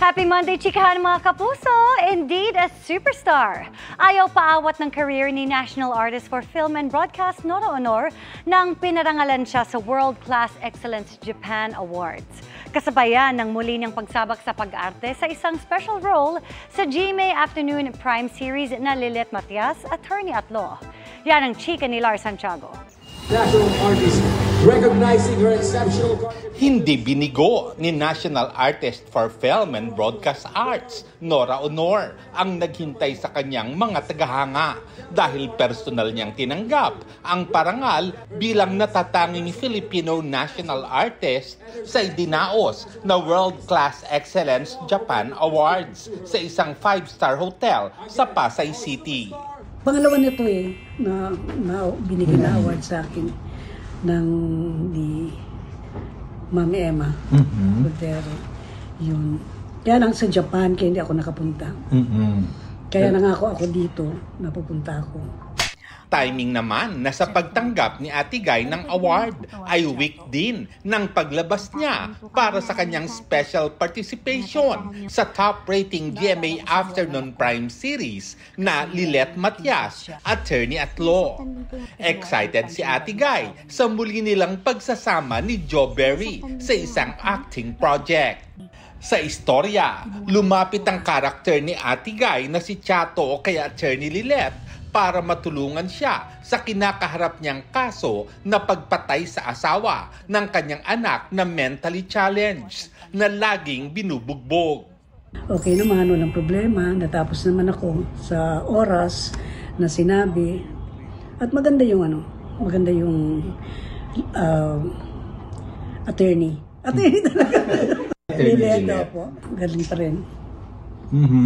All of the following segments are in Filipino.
Happy Monday, chikahan mga kapuso! Indeed, a superstar. Ayaw paawat ng career ni National Artist for Film and Broadcast Nora Honor nang pinarangalan siya sa World Class Excellence Japan Awards. Kasabayan ng muli niyang pagsabak sa pag-arte sa isang special role sa GMA Afternoon Prime Series na Lilet Matias, Attorney at Law. Yan ang chika ni Lars Santiago. National Artist, recognizing her exceptional Hindi binigo ni National Artist for Film and Broadcast Arts, Nora Honor, ang naghintay sa kanyang mga tagahanga dahil personal niyang tinanggap ang parangal bilang natatanging Filipino National Artist sa idinaos na World Class Excellence Japan Awards sa isang 5-star hotel sa Pasay City. Pangalawa nito na binigyan na award sa akin ng ni Mami Emma Cordero. Yun. Kaya lang sa Japan, kaya hindi ako nakapunta. Kaya nangako ako dito, napupunta ako. Timing naman na sa pagtanggap ni Ate Guy ng award ay week din ng paglabas niya para sa kanyang special participation sa top-rating GMA Afternoon Prime Series na Lilet Matias, Attorney at Law. Excited si Ate Guy sa muli nilang pagsasama ni Joe Berry sa isang acting project. Sa istorya, lumapit ang karakter ni Ate Guy na si Chato o kaya Attorney Lilet para matulungan siya sa kinakaharap niyang kaso na pagpatay sa asawa ng kanyang anak na mentally challenged na laging binubugbog. Okay naman, walang problema. Natapos naman ako sa oras na sinabi. At maganda yung attorney. Attorney talaga. Lileta po. Galing pa rin.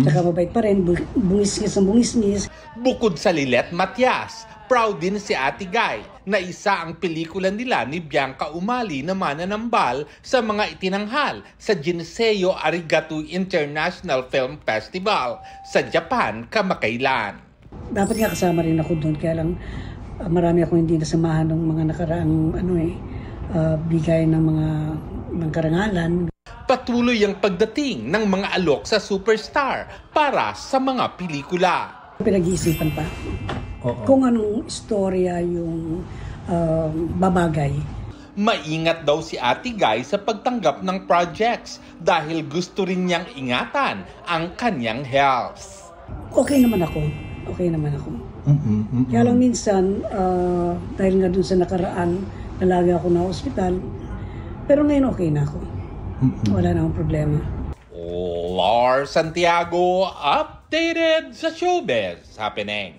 Saka mabait pa rin, bungis-ngis ang bungis-ngis. Bukod sa Lilet Matias, proud din si Ate Guy na isa ang pelikula nila ni Bianca Umali na mananambal sa mga itinanghal sa Jinseo Arigato International Film Festival sa Japan kamakailan. Dapat nga kasama rin ako doon, kaya lang marami akong hindi nasamahan ng mga nakaraang bigay ng karangalan. Patuloy ang pagdating ng mga alok sa superstar para sa mga pelikula. Pinag-iisipan pa kung anong istorya yung babagay. Maingat daw si Ate Guy sa pagtanggap ng projects dahil gusto rin niyang ingatan ang kanyang health. Okay naman ako. Kaya lang minsan, dahil nga dun sa nakaraan, nalaga ako na ospital, pero ngayon okay na ako. Wala na akong problema. Lars Santiago, updated sa showbiz happening.